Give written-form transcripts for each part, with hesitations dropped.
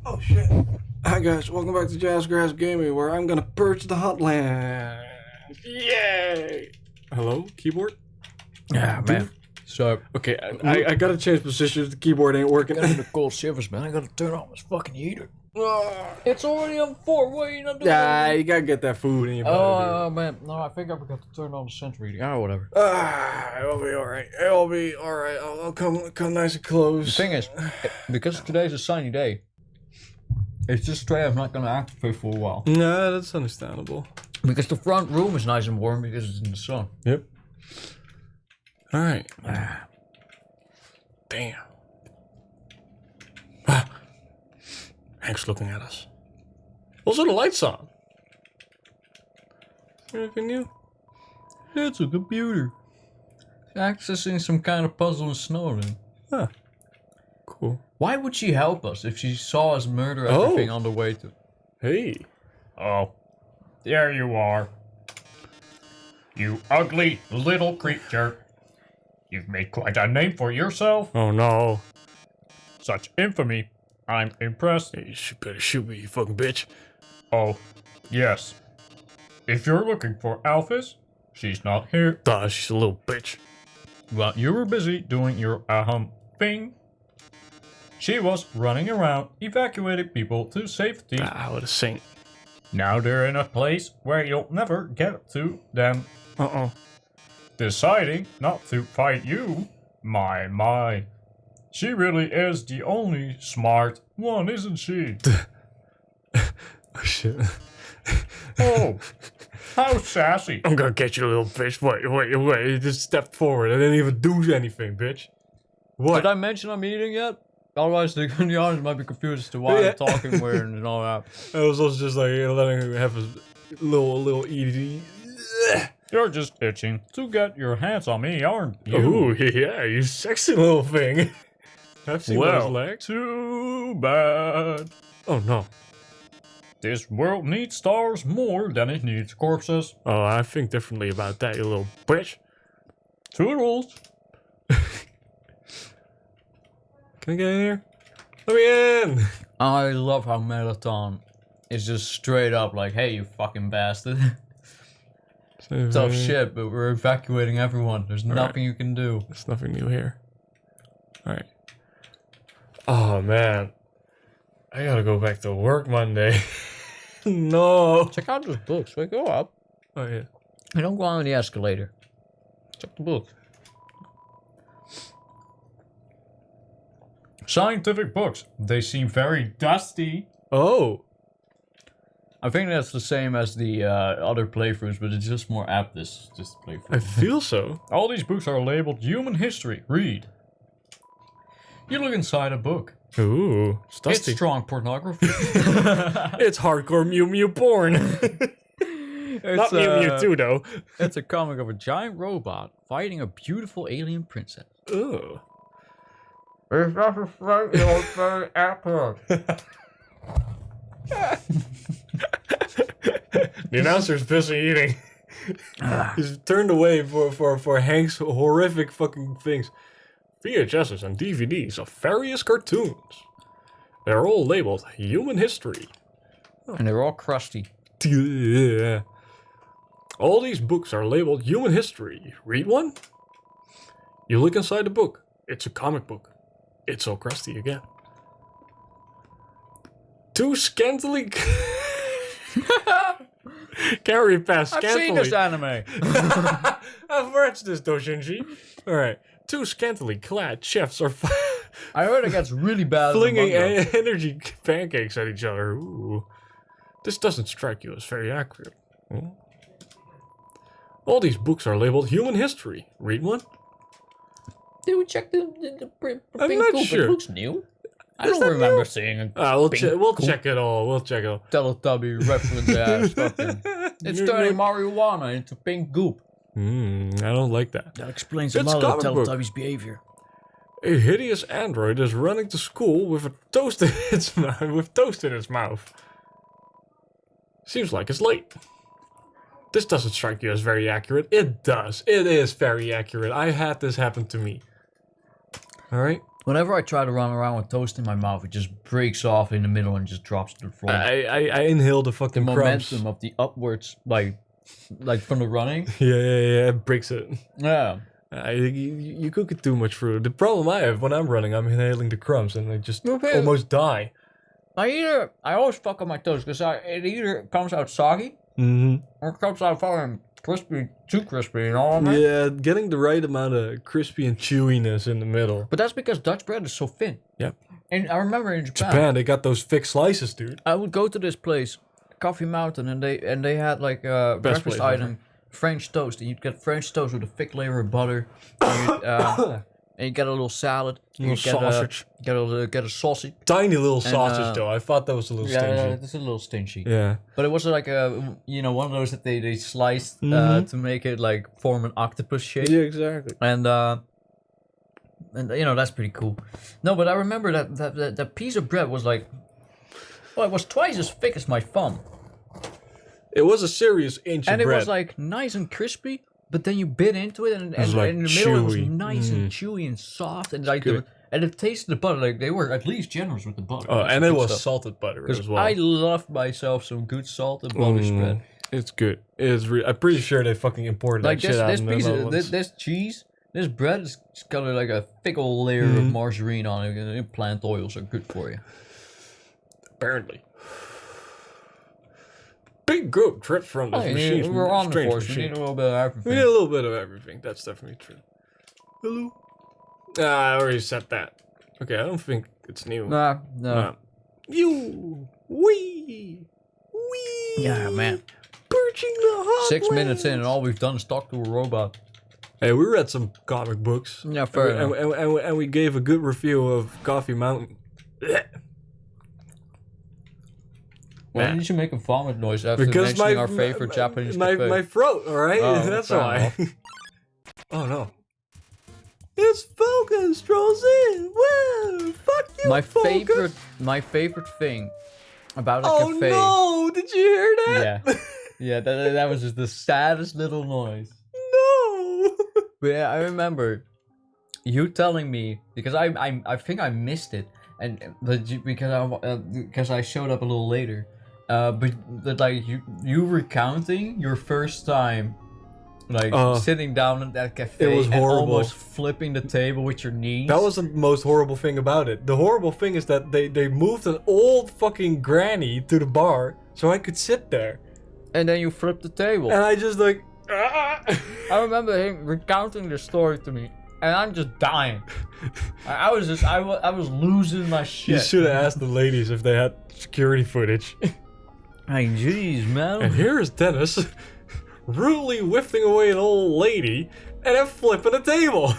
Oh shit. Hi guys, welcome back to Jazzgrass Gaming, where I'm gonna purge the hotland. Yay! Hello, keyboard? Yeah, man. So, Okay, I gotta change positions, the keyboard ain't working. got the cold shivers, man. I gotta turn on this fucking heater. It's already on 4. What are you not doing? Yeah, you gotta get that food in your body. Oh, man. No, I think I forgot to turn on the scent reading. Oh, whatever. It'll be alright. It'll be alright. I'll come nice and close. The thing is, because today's a sunny day, it's just straight up not gonna activate for a while. Nah, that's understandable. Because the front room is nice and warm because it's in the sun. Yep. Alright. Damn. Hank's looking at us. Also, the lights on. Anything new? It's a computer. Accessing some kind of puzzle in Snowden. Huh. Cool. Why would she help us if she saw us murder everything on the way to... Hey. Oh, there you are. You ugly little creature. You've made quite a name for yourself. Oh no. Such infamy. I'm impressed. Hey, you better shoot me, you fucking bitch. Oh, yes. If you're looking for Alphys, she's not here. Duh, she's a little bitch. Well, you were busy doing your thing. She was running around evacuating people to safety. What a saint. Now they're in a place where you'll never get to them. Uh-oh. Deciding not to fight you? My. She really is the only smart one, isn't she? Oh shit. Oh, how sassy. I'm gonna get you, little bitch. Wait. You just stepped forward. I didn't even do anything, bitch. What? Did I mention I'm eating yet? Otherwise, the audience might be confused as to why I'm talking weird and all that. I was also just like letting him have a little eaty. You're just itching to get your hands on me, aren't you? Ooh, yeah, you sexy little thing. I've seen those legs. Too bad. Oh no. This world needs stars more than it needs corpses. Oh, I think differently about that, you little bitch. Toodles. Can I get in here? Let me in! I love how Melaton is just straight up like, hey, you fucking bastard. Tough shit, but we're evacuating everyone. There's nothing you can do. There's nothing new here. Alright. Oh, man. I gotta go back to work Monday. No. Check out those books. Wait, go up. Oh, yeah. Hey, don't go on the escalator. Check the books. Scientific books. They seem very dusty. Oh. I think that's the same as the other playthroughs, but it's just more apt this playthrough. I feel so. All these books are labeled human history. Read. You look inside a book. Ooh. It's dusty. It's strong pornography. It's hardcore Mew Mew porn. Not Mew Mew 2, though. It's a comic of a giant robot fighting a beautiful alien princess. Ugh. It's not a fight, you're very epic. The announcer's busy eating. He's turned away for Hank's horrific fucking things. VHSs and DVDs of various cartoons. They're all labeled human history. And they're all crusty. Yeah. All these books are labeled human history. Read one? You look inside the book. It's a comic book. It's so crusty again. Too scantily... Carry past scantily. I've seen this anime. I've watched this, Doshinji. Alright. Two scantily clad chefs are I heard it gets really bad. flinging energy pancakes at each other. Ooh. This doesn't strike you as very accurate. Hmm? All these books are labeled human history. Read one? Did we check the I'm pink not goop? sure. It looks new. I Is don't that remember new? seeing a We'll pink check it all. We'll check it all. Teletubby reference ass fucking. It's turning marijuana into pink goop. I don't like that. That explains It's a lot of comic book. Teletubby's behavior. A hideous android is running to school with a toast in its mouth. With toast in its mouth. Seems like it's late. This doesn't strike you as very accurate. It does. It is very accurate. I had this happen to me. Alright? Whenever I try to run around with toast in my mouth, it just breaks off in the middle and just drops to the floor. I inhale the fucking the crumbs. momentum of the upwards, like from the running. Yeah, it breaks it. Yeah. You cook it too much fruit. The problem I have when I'm running, I'm inhaling the crumbs and I just almost die. I always fuck up my toast because it either comes out soggy or it comes out fucking crispy, too crispy, you know what I mean? Yeah, getting the right amount of crispy and chewiness in the middle. But that's because Dutch bread is so thin. Yep. And I remember in Japan, They got those thick slices, dude. I would go to this place, Coffee Mountain, and they had like a breakfast item, French toast, and you'd get French toast with a thick layer of butter, and you get a little salad, a little sausage, get a sausage. Tiny little sausage though. I thought that was a little stingy. Yeah, it's a little stingy. Yeah, but it was like one of those that they sliced to make it like form an octopus shape. Yeah, exactly. And that's pretty cool. No, but I remember that piece of bread was like, well, it was twice as thick as my thumb. It was a serious inch and of bread. It was like nice and crispy, but then you bit into it, and like in the middle it was chewy. nice and chewy and soft, and like and it tasted the butter. Like they were at least generous with the butter. Oh, and it was salted butter as well. I love myself some good salted butter spread. It's good. I'm pretty sure they fucking imported like that shit out. This piece of this cheese, this bread has got like a thick old layer of margarine on it, and plant oils are good for you. Apparently. Big group trip from this machine. We're on the force. We need a little bit of everything. We need a little bit of everything. That's definitely true. Hello? I already said that. Okay, I don't think it's new. No. You. Wee. Yeah, man. Purging the hot 6 minutes in, and all we've done is talk to a robot. Hey, we read some comic books. Yeah, fair enough. And we gave a good review of Coffee Mountain. Why did you make a vomit noise after mentioning our favorite Japanese cafe? My throat, alright? Oh, that's why. Oh no. It's Falcon strolls in! Whoa! Fuck you, Falcon! My favorite thing about a cafe... Oh no! Did you hear that? Yeah. Yeah, that was just the saddest little noise. No! But yeah, I remember you telling me, because I think I missed it, because I showed up a little later. But like you recounting your first time, like sitting down at that cafe, it was horrible. And almost flipping the table with your knees. That was the most horrible thing about it. The horrible thing is that they moved an old fucking granny to the bar so I could sit there. And then you flipped the table. And I just like. Ah. I remember him recounting the story to me, and I'm just dying. I was losing my shit. You should have asked the ladies if they had security footage. Hey, jeez, man. And here's Dennis, rudely whiffing away an old lady, and then flipping a table.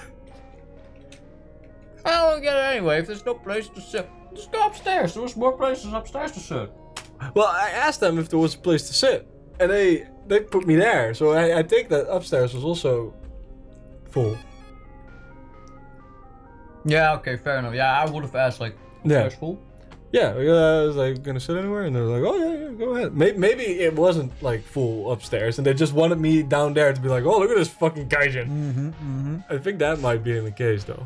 I don't get it anyway. If there's no place to sit, just go upstairs. There's more places upstairs to sit. Well, I asked them if there was a place to sit, and they put me there. So I think that upstairs was also full. Yeah, okay, fair enough. Yeah, I would have asked, like, upstairs full? Yeah, I was like, gonna sit anywhere? And they were like, oh yeah, go ahead. Maybe it wasn't like full upstairs, and they just wanted me down there to be like, oh, look at this fucking gaijin. I think that might be in the case, though.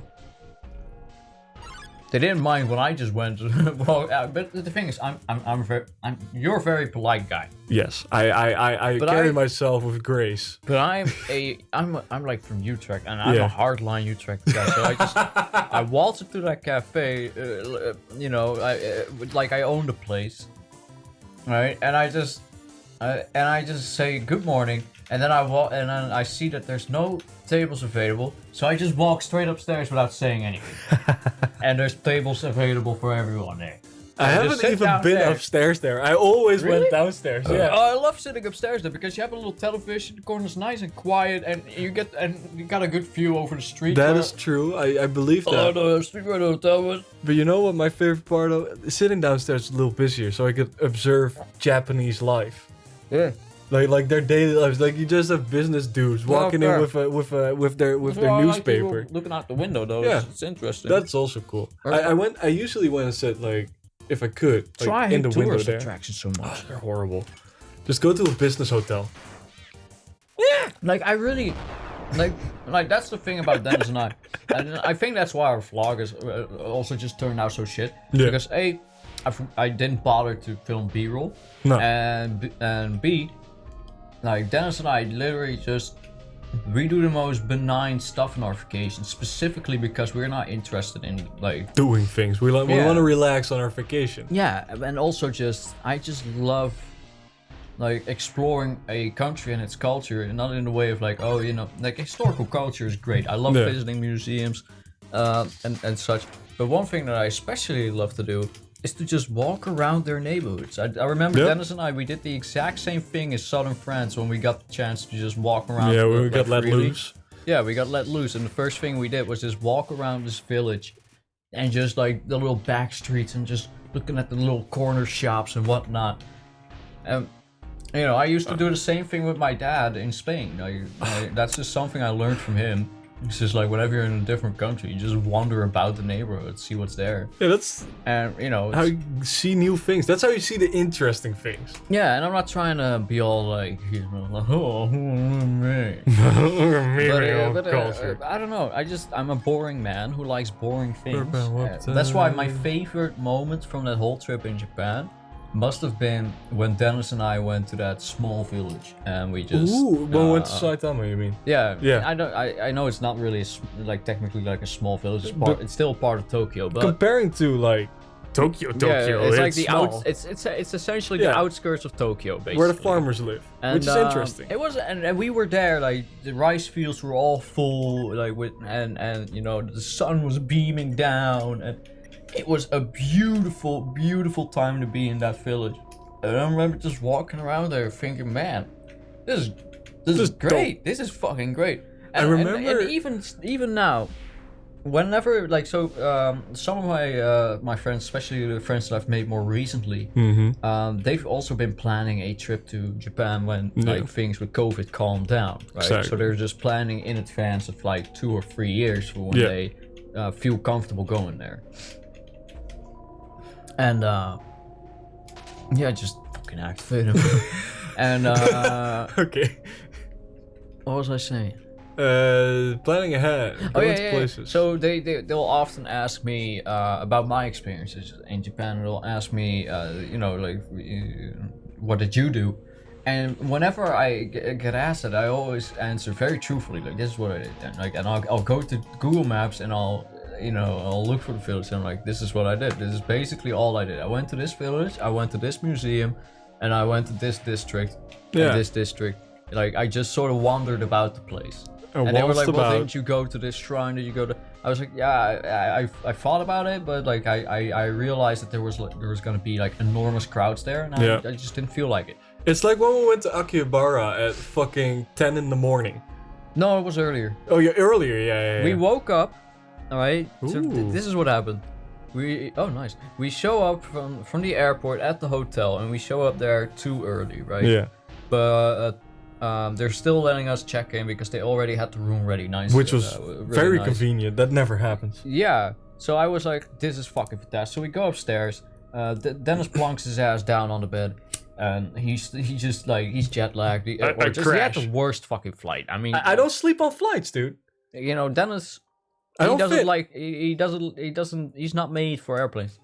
They didn't mind when I just went. Well, but the thing is, you're a very polite guy. Yes, I carry myself with grace. But I'm like from Utrecht, and I'm a hardline Utrecht guy. So I waltz into that cafe, like I own the place, right? And I just say good morning, and then I see that there's no tables available, so I just walk straight upstairs without saying anything. And there's tables available for everyone there. I haven't even been upstairs there. I always went downstairs. Yeah. I love sitting upstairs there because you have a little television. The corner's nice and quiet, and you got a good view over the street. That is true. I believe that. Oh no, street where the hotel was. But you know what? My favorite part of sitting downstairs is a little busier, so I could observe Japanese life. Yeah. Like their daily lives. Like you just have business dudes walking in with their newspaper. Like looking out the window though. Yeah. It's interesting. That's also cool. I usually went and sit like. If I could, like, so I hate in the window there. Attractions so much. They're horrible. Just go to a business hotel. Yeah. Like I really, like that's the thing about Dennis and I think that's why our vlog is also just turned out so shit. Yeah. Because I didn't bother to film B-roll, No. and B, like Dennis and I literally just we do the most benign stuff in our vacation, specifically because we're not interested in like Doing things. We want to relax on our vacation. yeah, and also I just love like exploring a country and its culture, and not in the way of like, oh, you know, like historical culture is great. I love visiting museums, and such. But one thing that I especially love to do is to just walk around their neighborhoods. I remember Dennis and we did the exact same thing in southern France when we got the chance to just walk around. Yeah, we got let loose. Yeah, we got let loose, and the first thing we did was just walk around this village, and just like the little back streets, and just looking at the little corner shops and whatnot. You know, I used to do the same thing with my dad in Spain. That's just something I learned from him. It's just like whenever you're in a different country, you just wander about the neighborhood, see what's there. Yeah, that's you know how you see new things. That's how you see the interesting things. Yeah, and I'm not trying to be all like, you know, like, oh, me. But I don't know. I'm a boring man who likes boring things. That's why my favorite moment from that whole trip in Japan must have been when Dennis and I went to that small village and we just. We went to Saitama, you mean? Yeah. I know it's not really like technically like a small village. It's still part of Tokyo, but comparing to like Tokyo, it's like the small. it's essentially the outskirts of Tokyo, basically. Where the farmers live, which is interesting. It was, and we were there. Like the rice fields were all full, like with and you know the sun was beaming down, and it was a beautiful, beautiful time to be in that village. And I remember just walking around there, thinking, "Man, this is great. Dope. This is fucking great." And, I remember, and even now. Whenever, like, some of my friends, especially the friends that I've made more recently, they've also been planning a trip to Japan when like things with COVID calmed down, right? Exactly. So they're just planning in advance of like 2 or 3 years for when they feel comfortable going there. And just fucking activate them. And okay. What was I saying? Planning ahead, going to places. So they'll often ask me about my experiences in Japan. They'll ask me, you know, like, what did you do? And whenever I get asked that, I always answer very truthfully, like, this is what I did. And I'll go to Google Maps and I'll look for the village and I'm like, this is what I did. This is basically all I did. I went to this village, I went to this museum, and I went to this district and this district. Like, I just sort of wandered about the place. And they were like, well, didn't you go to this shrine? Did you go to... I was like, yeah, I thought about it, but like I realized that there was going to be like enormous crowds there, and I just didn't feel like it. It's like when we went to Akihabara at fucking 10 in the morning. No, it was earlier. Oh, yeah, earlier, yeah. We woke up, alright? So this is what happened. Nice. We show up from the airport at the hotel, and we show up there too early, right? Yeah. But... they're still letting us check in because they already had the room ready nicely. Which was really very nice. convenient. That never happens. Yeah. So I was like, this is fucking fantastic. So we go upstairs. Dennis plonks his ass down on the bed. And he's jet lagged. He had the worst fucking flight. I mean, I don't sleep on flights, dude. You know, Dennis, he's not made for airplanes.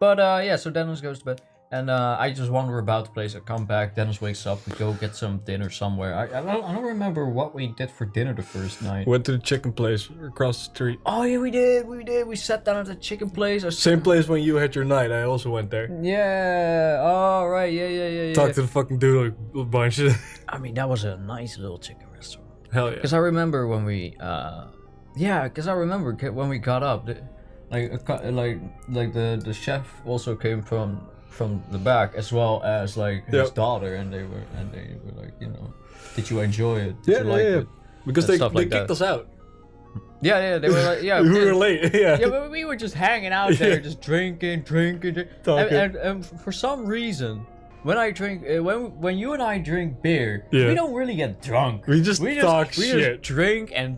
But so Dennis goes to bed. And I just wander about the place. I come back. Dennis wakes up. We go get some dinner somewhere. I don't remember what we did for dinner the first night. Went to the chicken place across the street. Oh yeah, we did. We sat down at the chicken place. Same place when you had your night. I also went there. Yeah. Oh right. Yeah. Talked to the fucking dude a bunch. I mean, that was a nice little chicken restaurant. Hell yeah. Because I remember when we, when we got up, the chef also came from the back, as well as like his daughter, and they were like, you know, did you enjoy it? Did you like it? Because they kicked us out. Yeah, they were like, yeah, we were late. Yeah, but we were just hanging out there, just drinking, talking. And for some reason, when I drink, when you and I drink beer, Yeah. we don't really get drunk. We just talk we shit. just drink and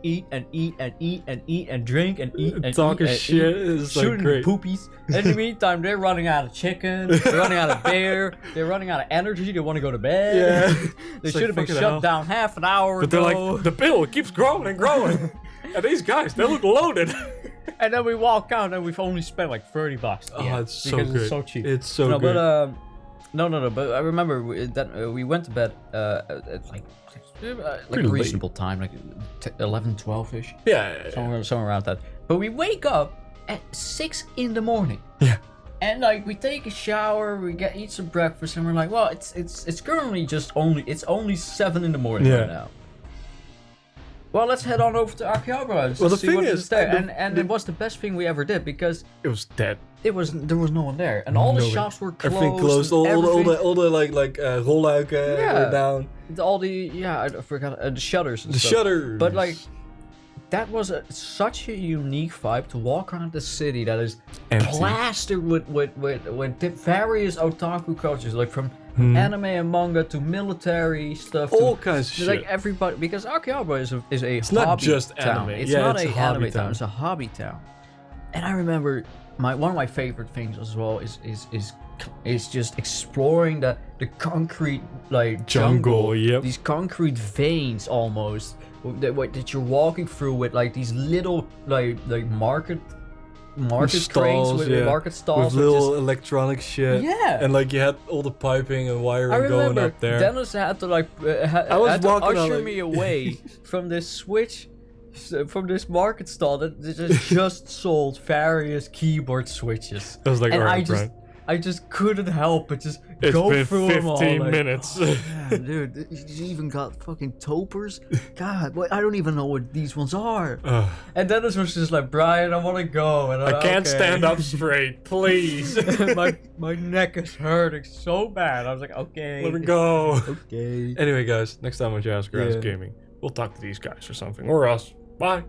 eat and eat and eat and eat and drink and eat and Talking eat and shit eat, is like shooting great. poopies. In the meantime, they're running out of chicken. They're running out of beer. They're running out of energy. They want to go to bed. Yeah. They It's should have like, been fucking shut hell. down half an hour But they're ago. like, the bill keeps growing and growing. And these guys, they look loaded. And then we walk out and we've only spent like $30. Oh, Yeah, it's so because good. it's so cheap. It's so no, good. but no. But I remember that we went to bed at like a Pretty late. reasonable time, like 11, 12-ish, Yeah. somewhere around that. But we wake up at 6 in the morning. Yeah. And like we take a shower, we eat some breakfast, and we're like, well, it's currently only 7 in the morning Yeah. right now. Well, let's head on over to Akihabara. Well, the see thing what is, there. the- and it was the best thing we ever did because It was dead. there was no one there, and all the Nobody. shops were closed. Everything closed. All the like rolluiken were down. all the I forgot the shutters and The stuff. shutters. But like, that was such a unique vibe to walk around the city that is Empty. plastered with various otaku cultures, like from anime and manga to military stuff. All to, kinds of shit. like everybody, because Akihabara is a It's not hobby just town. anime. It's Yeah, not it's a a hobby anime town. town. It's a hobby town. And I remember one of my favorite things as well is just exploring the concrete like jungle. Yep. These concrete veins almost that you're walking through with like these little like market cranes Stalls, with yeah. market stalls With with little electronic shit. Yeah. And like you had all the piping and I wiring remember going up there. Dennis had to like I was had to walking on, usher like- me away from this switch, from this market stall that just sold various keyboard switches. I was like, and alright, Brian. I just couldn't help but just It's go been through them all. 15 like, minutes. "Oh, man, dude, you even got fucking topers? God, I don't even know what these ones are. Ugh. And Dennis was just like, Brian, I want to go. And I can't "Okay." stand up straight, please. my neck is hurting so bad. I was like, okay. Let me go. Okay. Anyway, guys, next time on Jazzgrass Yeah. Gaming, we'll talk to these guys or something. Or us. Bye.